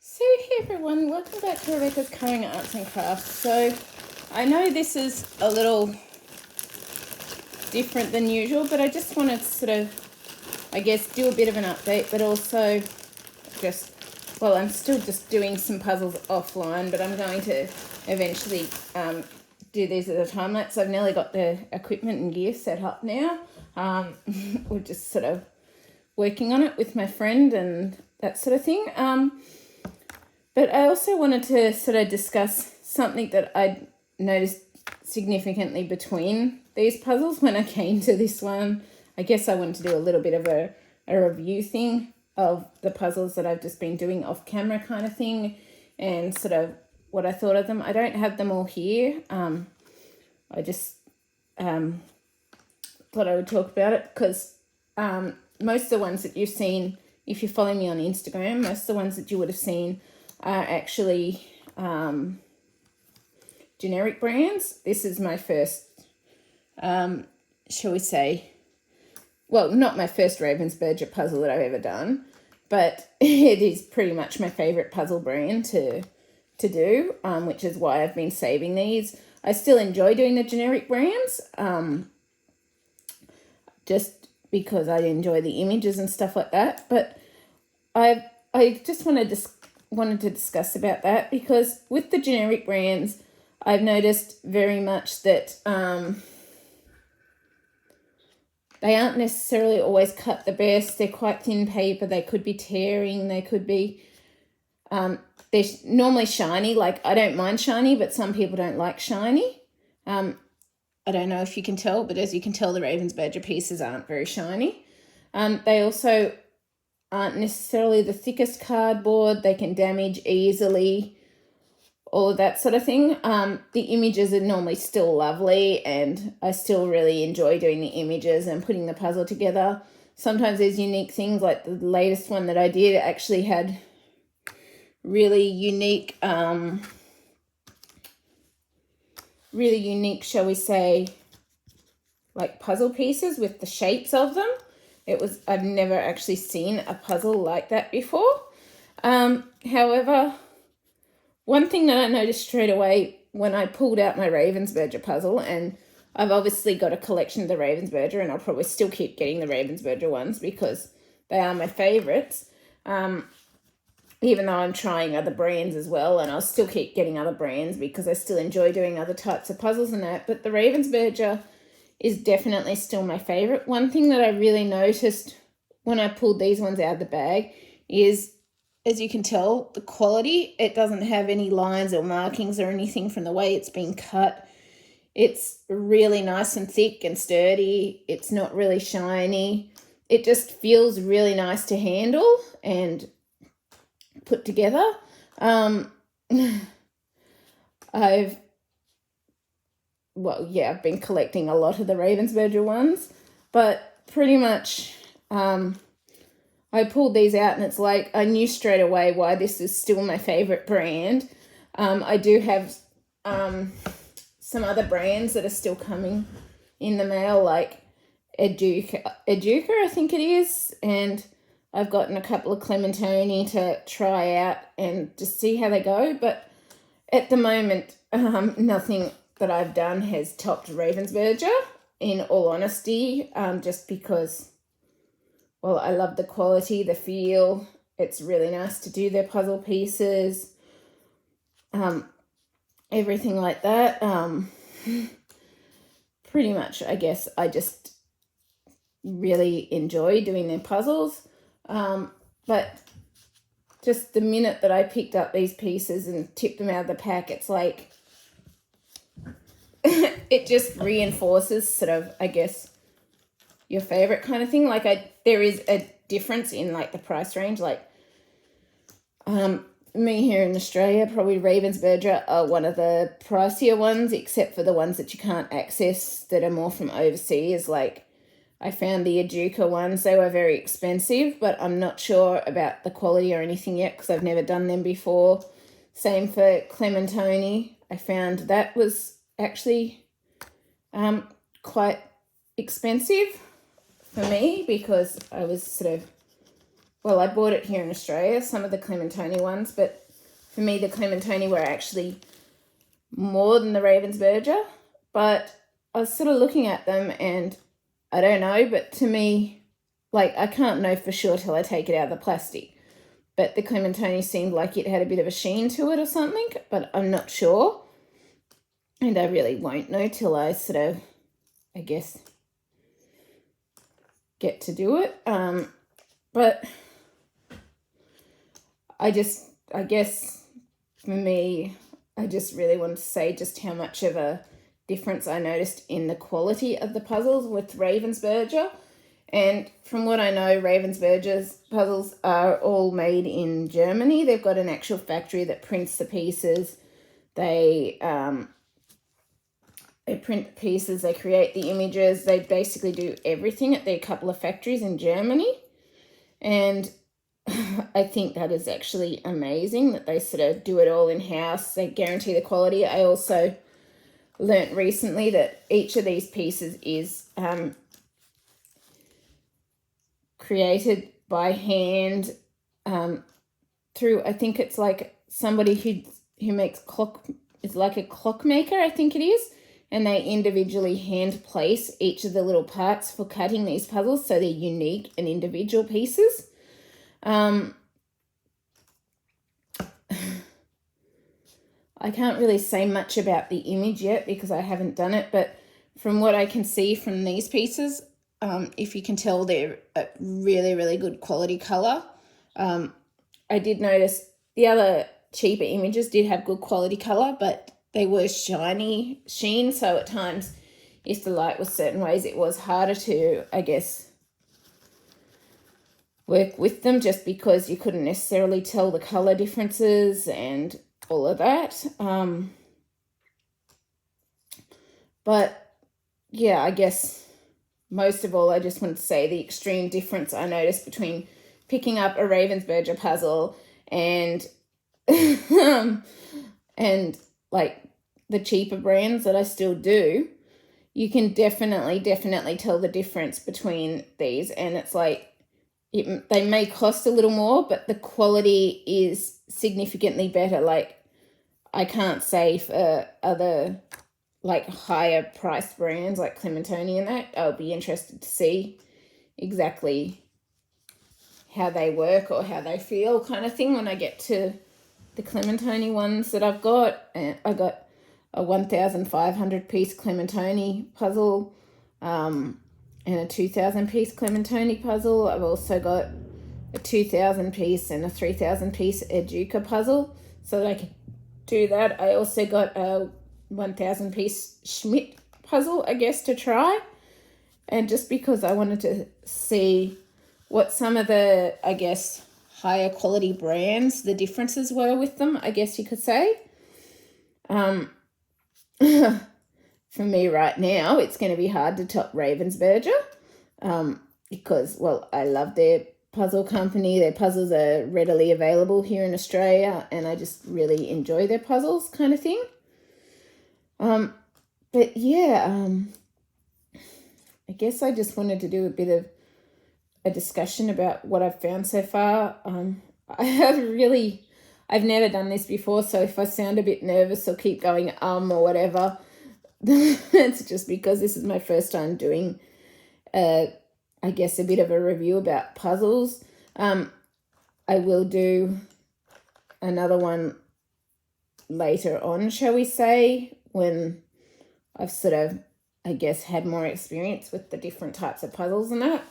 So hey everyone, welcome back to Rebecca's Colouring Arts and Crafts. So I know this is a little different than usual, but I just wanted to sort of, I guess, do a bit of an update, but also just, well, I'm still just doing some puzzles offline, but I'm going to eventually do these at a time lapse. I've nearly got the equipment and gear set up now. We're just sort of working on it with my friend and that sort of thing. But I also wanted to sort of discuss something that I noticed significantly between these puzzles when I came to this one. I guess I wanted to do a little bit of a review thing of the puzzles that I've just been doing off camera kind of thing and sort of what I thought of them. I don't have them all here. I just thought I would talk about it because most of the ones that you've seen, if you follow me on Instagram, most of the ones that you would have seen are actually generic brands. This is my first, shall we say, well, not my first Ravensburger puzzle that I've ever done, but it is pretty much my favourite puzzle brand to do, which is why I've been saving these. I still enjoy doing the generic brands, just because I enjoy the images and stuff like that, but I just wanted to discuss about that because with the generic brands, I've noticed very much that they aren't necessarily always cut the best. They're quite thin paper. They could be tearing. They could be, they're normally shiny. Like, I don't mind shiny, but some people don't like shiny. I don't know if you can tell, but as you can tell, the Ravensburger pieces aren't very shiny. They also aren't necessarily the thickest cardboard. They can damage easily, all of that sort of thing. The images are normally still lovely, and I still really enjoy doing the images and putting the puzzle together. Sometimes there's unique things, like the latest one that I did actually had really unique, shall we say, like puzzle pieces with the shapes of them. I've never actually seen a puzzle like that before. However, one thing that I noticed straight away when I pulled out my Ravensburger puzzle, and I've obviously got a collection of the Ravensburger, and I'll probably still keep getting the Ravensburger ones because they are my favourites, even though I'm trying other brands as well, and I'll still keep getting other brands because I still enjoy doing other types of puzzles and that, but the Ravensburger is definitely still my favourite. One thing that I really noticed when I pulled these ones out of the bag is, as you can tell, the quality. It doesn't have any lines or markings or anything from the way it's been cut. It's really nice and thick and sturdy. It's not really shiny. It just feels really nice to handle and put together. I've been collecting a lot of the Ravensburger ones, but pretty much I pulled these out and it's like I knew straight away why this is still my favourite brand. I do have some other brands that are still coming in the mail, like Educa, I think it is, and I've gotten a couple of Clementoni to try out and just see how they go, but at the moment, nothing that I've done has topped Ravensburger, in all honesty, just because, well, I love the quality, the feel. It's really nice to do their puzzle pieces, everything like that. Pretty much, I guess, I just really enjoy doing their puzzles. But just the minute that I picked up these pieces and tipped them out of the pack, it's like, it just reinforces sort of, I guess, your favorite kind of thing. Like, there is a difference in like the price range. Like, me here in Australia, probably Ravensburger are one of the pricier ones, except for the ones that you can't access that are more from overseas. Like, I found the Educa ones, they were very expensive, but I'm not sure about the quality or anything yet because I've never done them before. Same for Clementoni. I found that was actually quite expensive for me because I was sort of well, I bought it here in Australia, some of the Clementoni ones, but for me, the Clementoni were actually more than the Ravensburger. But I was sort of looking at them and I don't know, but to me, like, I can't know for sure till I take it out of the plastic. But the Clementoni seemed like it had a bit of a sheen to it or something, but I'm not sure. And I really won't know till I sort of, I guess, get to do it. But I guess for me, I just really wanted to say just how much of a difference I noticed in the quality of the puzzles with Ravensburger. And from what I know, Ravensburger's puzzles are all made in Germany. They've got an actual factory that prints the pieces. They print the pieces, they create the images, they basically do everything at their couple of factories in Germany. And I think that is actually amazing that they sort of do it all in-house. They guarantee the quality. I also learnt recently that each of these pieces is created by hand through, I think it's like somebody who makes clock, it's like a clockmaker, I think it is, and they individually hand place each of the little parts for cutting these puzzles, so they're unique and individual pieces. I can't really say much about the image yet because I haven't done it, but from what I can see from these pieces, if you can tell, they're a really, really good quality color. I did notice the other cheaper images did have good quality color, but they were sheen, so at times if the light was certain ways, it was harder to, I guess, work with them just because you couldn't necessarily tell the color differences and all of that. But yeah, I guess most of all, I just want to say the extreme difference I noticed between picking up a Ravensburger puzzle and and like the cheaper brands that I still do. You can definitely tell the difference between these, and it's like they may cost a little more, but the quality is significantly better. Like, I can't say for other like higher priced brands like Clementoni and that. I'll be interested to see exactly how they work or how they feel kind of thing when I get to the Clementoni ones that I've got. And I got a 1,500 piece Clementoni puzzle, and a 2,000 piece Clementoni puzzle. I've also got a 2,000 piece and a 3,000 piece Educa puzzle, so that I can do that. I also got a 1,000 piece Schmidt puzzle, I guess, to try, and just because I wanted to see what some of the, I guess, higher quality brands, the differences were with them, I guess you could say. For me right now, it's going to be hard to top Ravensburger, because, well, I love their puzzle company. Their puzzles are readily available here in Australia, and I just really enjoy their puzzles kind of thing. But yeah, I guess I just wanted to do a bit of a discussion about what I've found so far. I've never done this before, so if I sound a bit nervous or keep going or whatever, it's just because this is my first time doing, I guess, a bit of a review about puzzles. I will do another one later on, shall we say, when I've sort of, I guess, had more experience with the different types of puzzles and that.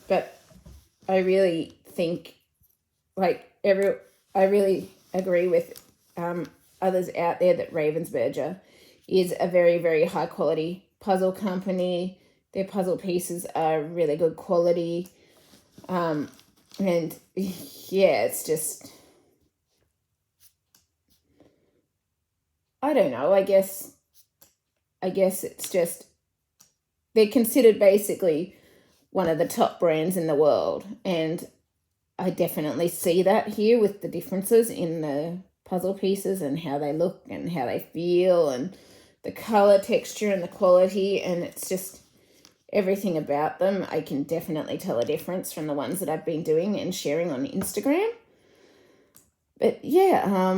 But I really think, like, I really agree with others out there that Ravensburger is a very, very high quality puzzle company. Their puzzle pieces are really good quality. And yeah, it's just, I don't know, I guess it's just, they're considered basically one of the top brands in the world, and I definitely see that here with the differences in the puzzle pieces and how they look and how they feel and the color, texture, and the quality. And it's just, everything about them, I can definitely tell a difference from the ones that I've been doing and sharing on Instagram. But yeah,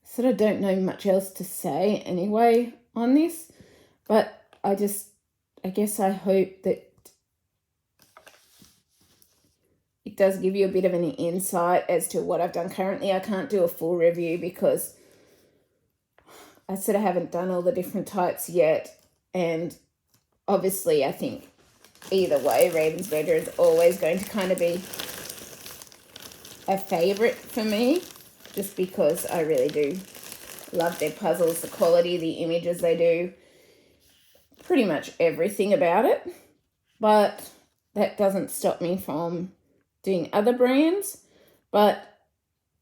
sort of don't know much else to say anyway on this, but I guess I hope that it does give you a bit of an insight as to what I've done currently. I can't do a full review because I sort of haven't done all the different types yet. And obviously I think either way, Ravensburger is always going to kind of be a favourite for me, just because I really do love their puzzles, the quality, the images they do, pretty much everything about it. But that doesn't stop me from doing other brands. But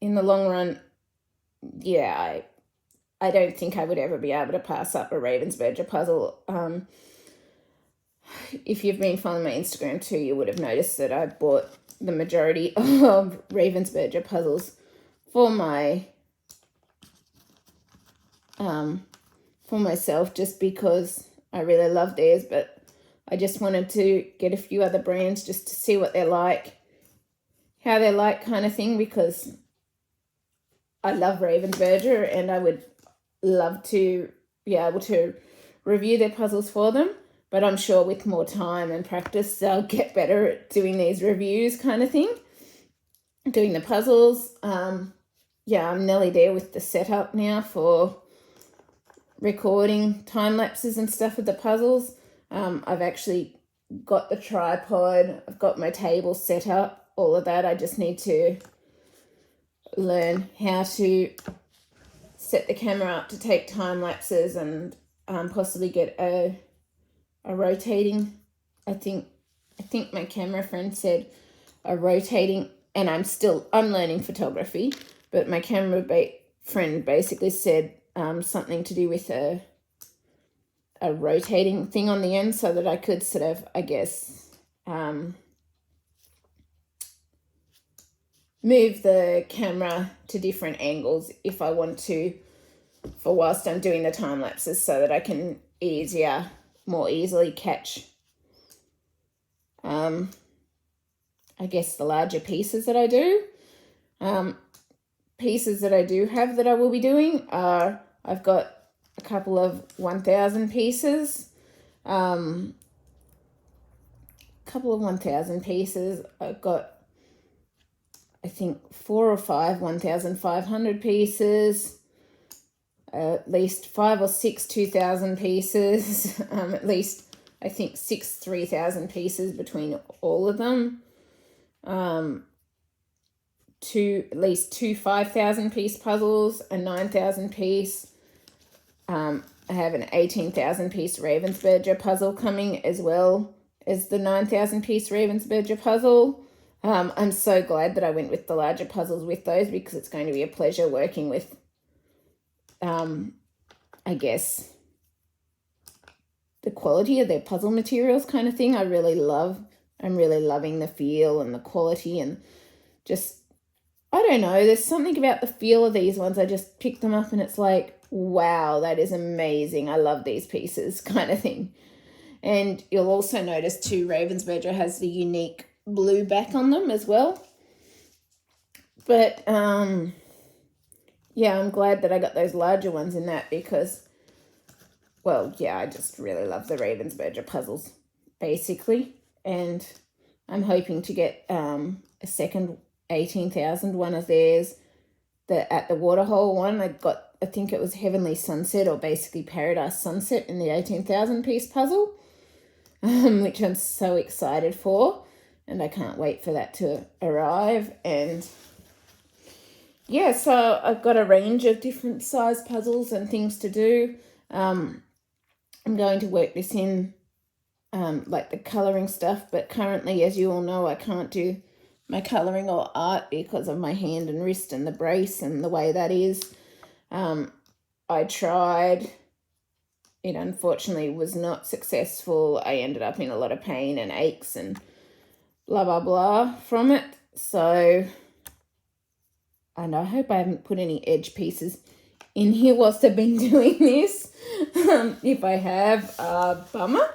in the long run, yeah, I don't think I would ever be able to pass up a Ravensburger puzzle. If you've been following my Instagram too, you would have noticed that I bought the majority of Ravensburger puzzles for myself, just because I really love theirs. But I just wanted to get a few other brands just to see what they're like, how they're like, kind of thing, because I love Ravensburger and I would love to be able to review their puzzles for them. But I'm sure with more time and practice, they'll get better at doing these reviews, kind of thing, doing the puzzles. Yeah, I'm nearly there with the setup now for recording time lapses and stuff with the puzzles. I've actually got the tripod, I've got my table set up, all of that. I just need to learn how to set the camera up to take time lapses and possibly get a rotating, I think my camera friend said a rotating, and I'm learning photography, but my camera friend basically said something to do with a rotating thing on the end, so that I could sort of, I guess, move the camera to different angles if I want to, for whilst I'm doing the time lapses, so that I can more easily catch, I guess, the larger pieces that I do. Pieces that I do have that I will be doing are, I've got a couple of 1,000 pieces. I've got, I think, 4 or 5 1,500 pieces, at least 5 or 6 2,000 pieces, at least I think 6 3,000 pieces between all of them, at least 2 5,000 piece puzzles, a 9,000 piece. I have an 18,000 piece Ravensburger puzzle coming, as well as the 9,000 piece Ravensburger puzzle. I'm so glad that I went with the larger puzzles with those, because it's going to be a pleasure working with, I guess, the quality of their puzzle materials, kind of thing. I'm really loving the feel and the quality, and just, I don't know, there's something about the feel of these ones. I just pick them up and it's like, wow, that is amazing. I love these pieces, kind of thing. And you'll also notice too, Ravensburger has the unique blue back on them as well. But yeah, I'm glad that I got those larger ones in that, because, well, yeah, I just really love the Ravensburger puzzles, basically. And I'm hoping to get a second 18,000 one of theirs. At the Waterhole one, I think it was Heavenly Sunset, or basically Paradise Sunset, in the 18,000 piece puzzle, which I'm so excited for, and I can't wait for that to arrive. And yeah, so I've got a range of different size puzzles and things to do. I'm going to work this in, like the colouring stuff, but currently, as you all know, I can't do my colouring or art because of my hand and wrist and the brace and the way that is. I tried. It unfortunately was not successful. I ended up in a lot of pain and aches and blah, blah, blah from it. So, and I hope I haven't put any edge pieces in here whilst I've been doing this. If I have, bummer.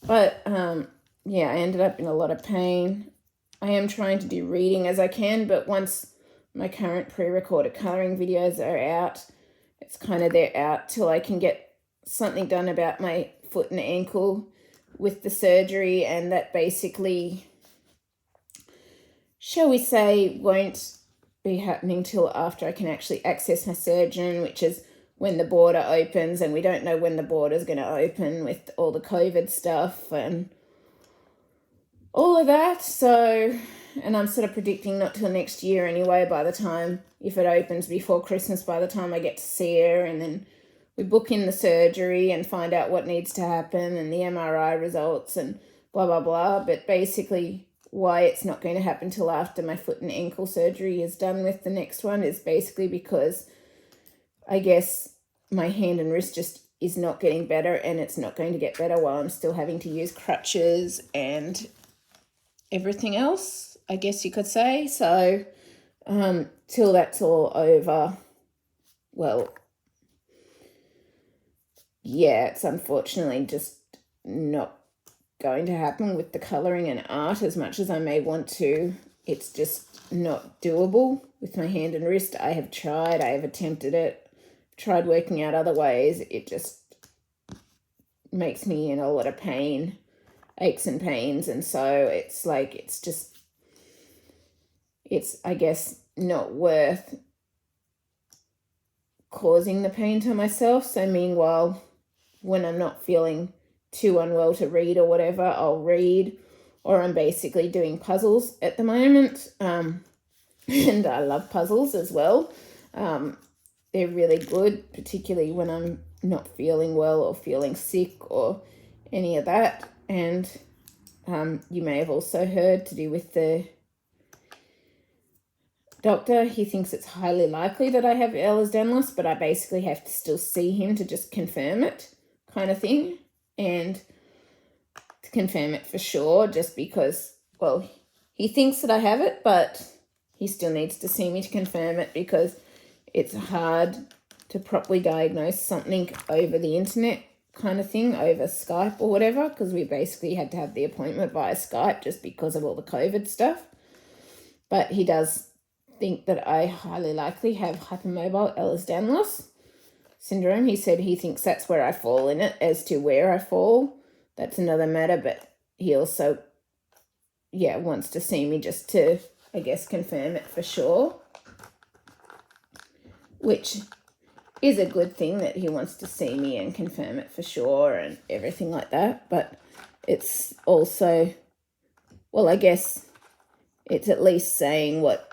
But yeah, I ended up in a lot of pain. I am trying to do reading as I can, but once my current pre-recorded colouring videos are out, it's kind of they're out till I can get something done about my foot and ankle with the surgery, and that basically, shall we say, won't be happening till after I can actually access my surgeon, which is when the border opens, and we don't know when the border is going to open with all the COVID stuff and all of that. So, and I'm sort of predicting not till next year anyway, by the time, if it opens before Christmas, by the time I get to see her, and then we book in the surgery and find out what needs to happen and the MRI results and blah, blah, blah. But basically why it's not going to happen till after my foot and ankle surgery is done with the next one is basically because I guess my hand and wrist just is not getting better, and it's not going to get better while I'm still having to use crutches and everything else, I guess you could say. So till that's all over, well, yeah, it's unfortunately just not going to happen with the colouring and art as much as I may want to. It's just not doable with my hand and wrist. I have tried, I have attempted it, tried working out other ways. It just makes me in a lot of pain, aches and pains, and so it's like, it's I guess not worth causing the pain to myself. So meanwhile, when I'm not feeling too unwell to read or whatever, I'll read, or I'm basically doing puzzles at the moment. And I love puzzles as well. They're really good, particularly when I'm not feeling well or feeling sick or any of that. And you may have also heard, to do with the doctor, he thinks it's highly likely that I have Ehlers-Danlos, but I basically have to still see him to just confirm it, kind of thing. And to confirm it for sure, just because, well, he thinks that I have it, but he still needs to see me to confirm it, because it's hard to properly diagnose something over the internet kind of thing, over Skype or whatever, because we basically had to have the appointment via Skype just because of all the COVID stuff. But he does think that I highly likely have hypermobile Ehlers-Danlos syndrome. He said he thinks that's where I fall in it. As to where I fall, that's another matter, but he also, yeah, wants to see me just to, I guess, confirm it for sure, which is a good thing that he wants to see me and confirm it for sure and everything like that. But it's also, well, I guess it's at least saying what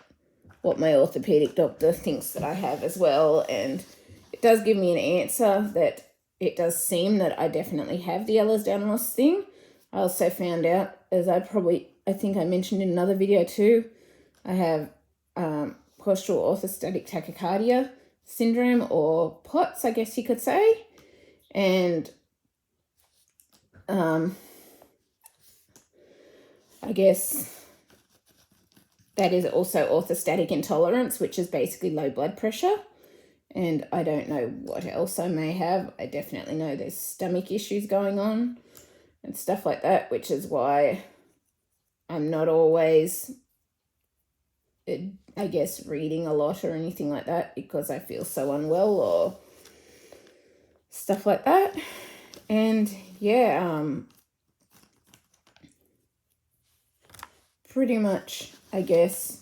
my orthopedic doctor thinks that I have as well. And it does give me an answer that it does seem that I definitely have the Ehlers-Danlos thing. I also found out, as I think I mentioned in another video too, I have postural orthostatic tachycardia syndrome, or POTS, I guess you could say. And I guess that is also orthostatic intolerance, which is basically low blood pressure. And I don't know what else I may have. I definitely know there's stomach issues going on and stuff like that, which is why I'm not always, I guess, reading a lot or anything like that, because I feel so unwell or stuff like that. And yeah, pretty much, I guess,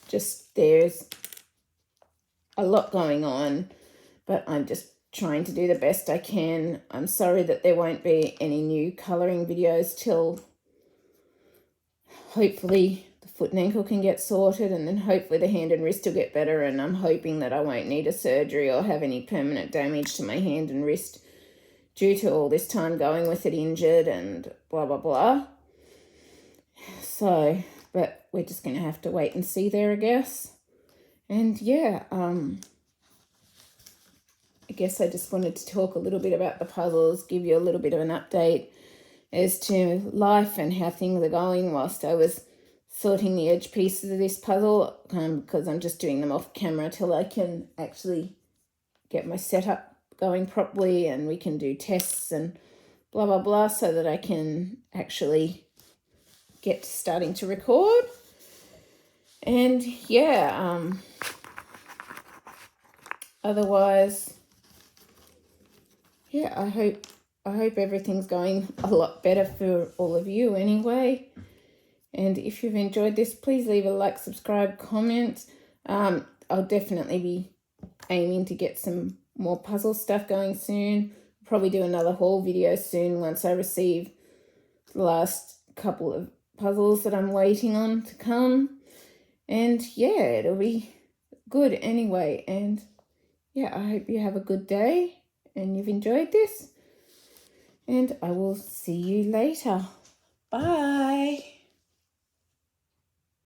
just there's a lot going on, but I'm just trying to do the best I can. I'm sorry that there won't be any new colouring videos till hopefully the foot and ankle can get sorted, and then hopefully the hand and wrist will get better, and I'm hoping that I won't need a surgery or have any permanent damage to my hand and wrist due to all this time going with it injured and blah, blah, blah. So, but we're just going to have to wait and see there, I guess. And yeah, I guess I just wanted to talk a little bit about the puzzles, give you a little bit of an update as to life and how things are going whilst I was sorting the edge pieces of this puzzle because I'm just doing them off camera till I can actually get my setup going properly and we can do tests and blah, blah, blah, so that I can actually get starting to record. And yeah, otherwise, yeah, I hope everything's going a lot better for all of you anyway. And if you've enjoyed this, please leave a like, subscribe, comment. I'll definitely be aiming to get some more puzzle stuff going soon. Probably do another haul video soon once I receive the last couple of puzzles that I'm waiting on to come. And yeah, it'll be good anyway. And yeah, I hope you have a good day and you've enjoyed this. And I will see you later. Bye.